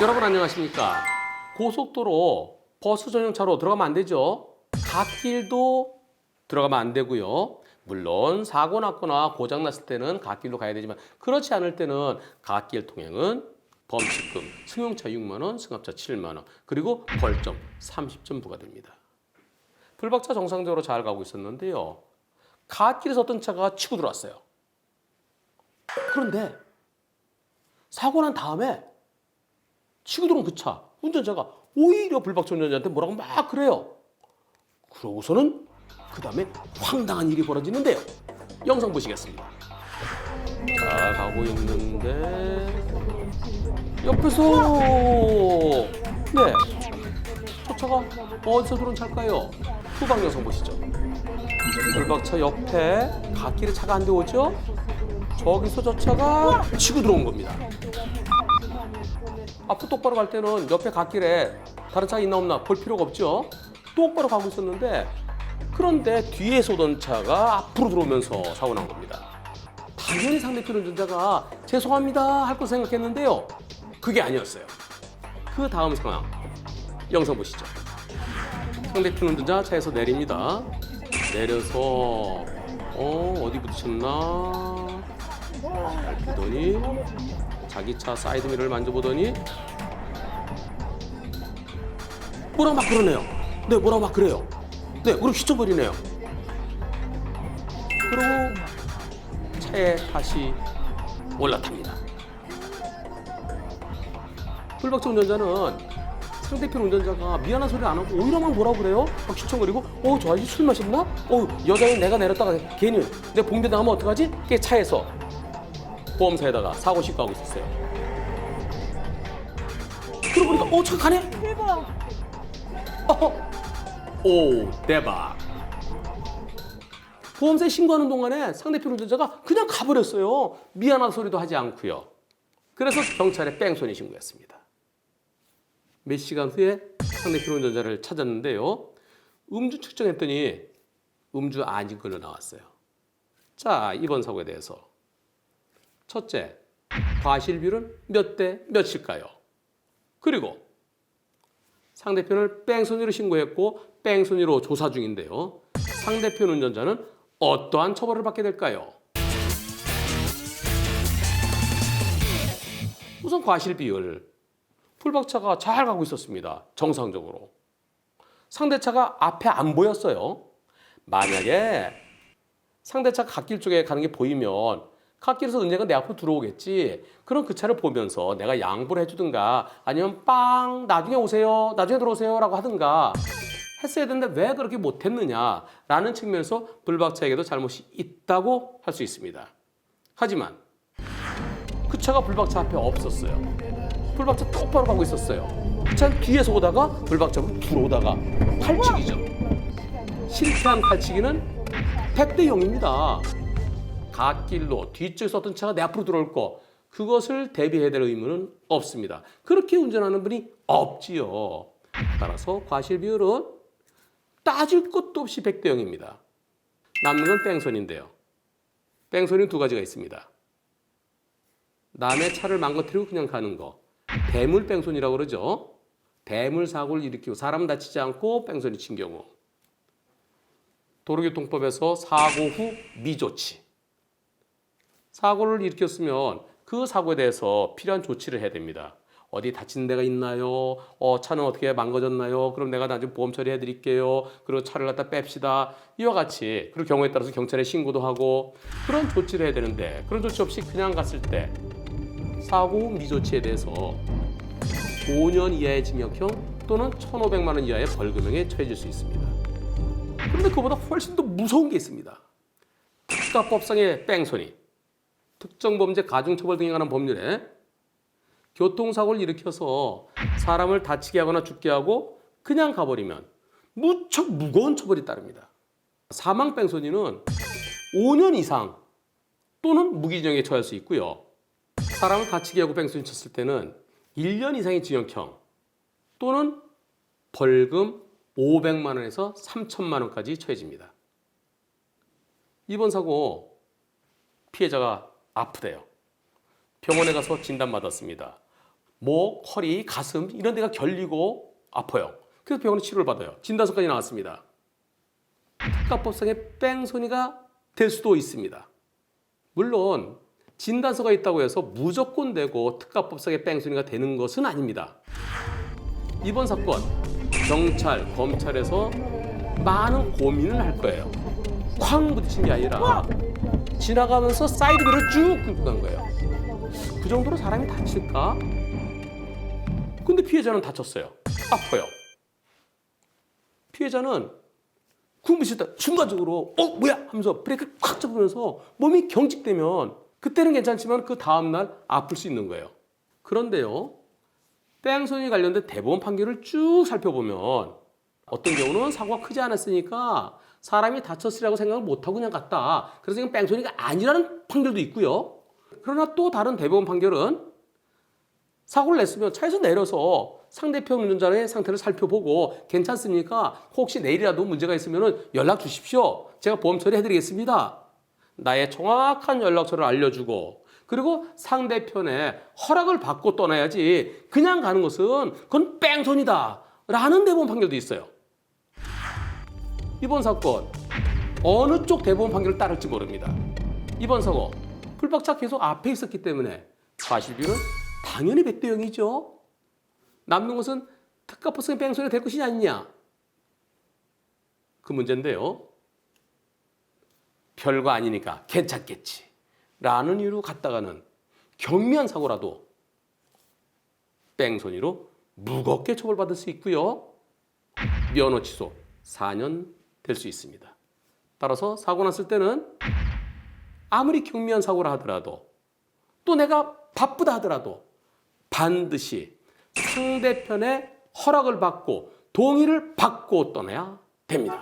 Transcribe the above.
여러분 안녕하십니까? 고속도로 버스 전용차로 들어가면 안 되죠. 갓길도 들어가면 안 되고요. 물론 사고 났거나 고장 났을 때는 갓길로 가야 되지만 그렇지 않을 때는 갓길 통행은 범칙금, 승용차 6만 원, 승합차 7만 원, 그리고 벌점 30점 부과됩니다. 불박차 정상적으로 잘 가고 있었는데요. 갓길에서 어떤 차가 치고 들어왔어요. 그런데 사고 난 다음에 치고 들어온 그 차 운전자가 오히려 불박차 운전자한테 뭐라고 막 그래요. 그러고서는 그 다음에 황당한 일이 벌어지는데요. 영상 보시겠습니다. 자, 가고 있는데 옆에서 네, 저 차가 어디서 들어온 차일까요? 후방 영상 보시죠. 불박차 옆에 갓길에 차가 안 들어오죠? 저기서 저 차가 치고 들어온 겁니다. 앞으로 똑바로 갈 때는 옆에 갓길에 다른 차가 있나 없나 볼 필요가 없죠. 똑바로 가고 있었는데 그런데 뒤에서 오던 차가 앞으로 들어오면서 사고 난 겁니다. 당연히 상대편 운전자가 죄송합니다 할 거 생각했는데요. 그게 아니었어요. 그 다음 상황 영상 보시죠. 상대편 운전자 차에서 내립니다. 내려서 어디 부딪혔나 잘 보더니 자기 차 사이드미러를 만져보더니 뭐라고 막 그러네요. 네, 뭐라고 막 그래요. 네, 그리고 휘청거리네요. 그리고 차에 다시 올라탑니다. 불박차 운전자는 상대편 운전자가 미안한 소리 안 하고 오히려 막 뭐라고 그래요? 막 휘청거리고 저 아저씨 술 마셨나? 여자인 내가 내렸다가 괜히 내 봉대 나가면 어떡하지? 그게 차에서 보험사에다가 사고 신고하고 있었어요. 그러고 보니까 차가 가네? 대박. 오, 대박. 보험사에 신고하는 동안에 상대편 운전자가 그냥 가버렸어요. 미안한 소리도 하지 않고요. 그래서 경찰에 뺑소니 신고했습니다. 몇 시간 후에 상대편 운전자를 찾았는데요. 음주 측정했더니 음주 아닌 걸로 나왔어요. 자, 이번 사고에 대해서 첫째, 과실 비율은 몇 대 몇일까요? 그리고 상대편을 뺑소니로 신고했고 뺑소니로 조사 중인데요. 상대편 운전자는 어떠한 처벌을 받게 될까요? 우선 과실 비율. 불박차가 잘 가고 있었습니다. 정상적으로. 상대차가 앞에 안 보였어요. 만약에 상대차가 갓길 쪽에 가는 게 보이면 갓길에서 언젠가 내 앞으로 들어오겠지. 그럼 그 차를 보면서 내가 양보를 해주든가 아니면 나중에 오세요. 나중에 들어오세요. 라고 하든가 했어야 되는데 왜 그렇게 못했느냐라는 측면에서 불박차에게도 잘못이 있다고 할 수 있습니다. 하지만 그 차가 불박차 앞에 없었어요. 불박차 똑바로 가고 있었어요. 그 차는 뒤에서 오다가 불박차로 들어오다가 탈취기죠. 실패한 탈취기는 100대 0입니다. 갓길로 뒤쪽에서 어떤 차가 내 앞으로 들어올 거 그것을 대비해야 될 의무는 없습니다. 그렇게 운전하는 분이 없지요. 따라서 과실 비율은 따질 것도 없이 100대 0입니다. 남는 건 뺑소니인데요. 뺑소니는 두 가지가 있습니다. 남의 차를 망가뜨리고 그냥 가는 거. 배물 뺑소니라고 그러죠. 배물 사고를 일으키고 사람 다치지 않고 뺑소니 친 경우. 도로교통법에서 사고 후 미조치. 사고를 일으켰으면 그 사고에 대해서 필요한 조치를 해야 됩니다. 어디 다친 데가 있나요? 차는 어떻게 망가졌나요? 그럼 내가 나중에 보험 처리해 드릴게요. 그리고 차를 갖다 뺍시다. 이와 같이 그리고 경우에 따라서 경찰에 신고도 하고 그런 조치를 해야 되는데 그런 조치 없이 그냥 갔을 때 사고 후 미조치에 대해서 5년 이하의 징역형 또는 1,500만 원 이하의 벌금형에 처해질 수 있습니다. 그런데 그보다 훨씬 더 무서운 게 있습니다. 특가법상의 뺑소니, 특정범죄 가중처벌 등에 관한 법률에 교통사고를 일으켜서 사람을 다치게 하거나 죽게 하고 그냥 가버리면 무척 무거운 처벌이 따릅니다. 사망 뺑소니는 5년 이상 또는 무기징역에 처할 수 있고요. 사람을 다치게 하고 뺑소니 쳤을 때는 1년 이상의 징역형 또는 벌금 500만 원에서 3천만 원까지 처해집니다. 이번 사고 피해자가 아프대요. 병원에 가서 진단받았습니다. 목, 허리, 가슴 이런 데가 결리고 아파요. 그래서 병원에 치료를 받아요. 진단서까지 나왔습니다. 특가법상의 뺑소니가 될 수도 있습니다. 물론 진단서가 있다고 해서 무조건 되고 특가법상의 뺑소니가 되는 것은 아닙니다. 이번 사건 경찰, 검찰에서 많은 고민을 할 거예요. 쾅 부딪힌 게 아니라 지나가면서 사이드미러를 쭉 긁고 간 거예요. 그 정도로 사람이 다칠까? 근데 피해자는 다쳤어요. 아파요. 피해자는 쿵 부딪혔다 순간적으로 뭐야 하면서 브레이크를 콱 잡으면서 몸이 경직되면 그때는 괜찮지만 그 다음날 아플 수 있는 거예요. 그런데요. 뺑소니 관련된 대법원 판결을 쭉 살펴보면 어떤 경우는 사고가 크지 않았으니까 사람이 다쳤으리라고 생각을 못하고 그냥 갔다. 그래서 이건 뺑소니가 아니라는 판결도 있고요. 그러나 또 다른 대법원 판결은 사고를 냈으면 차에서 내려서 상대편 운전자의 상태를 살펴보고 괜찮습니까? 혹시 내일이라도 문제가 있으면 연락 주십시오. 제가 보험 처리해드리겠습니다. 나의 정확한 연락처를 알려주고 그리고 상대편의 허락을 받고 떠나야지 그냥 가는 것은 그건 뺑소니다 라는 대법원 판결도 있어요. 이번 사건 어느 쪽 대법원 판결을 따를지 모릅니다. 이번 사고 풀박차 계속 앞에 있었기 때문에 과실비율은 당연히 100대 0이죠. 남는 것은 특가법상의 뺑소니가 될 것이냐 아니냐. 그 문제인데요. 별거 아니니까 괜찮겠지 라는 이유로 갔다가는 경미한 사고라도 뺑소니로 무겁게 처벌받을 수 있고요. 면허 취소 4년 될 수 있습니다. 따라서 사고 났을 때는 아무리 경미한 사고라 하더라도 또 내가 바쁘다 하더라도 반드시 상대편의 허락을 받고 동의를 받고 떠나야 됩니다.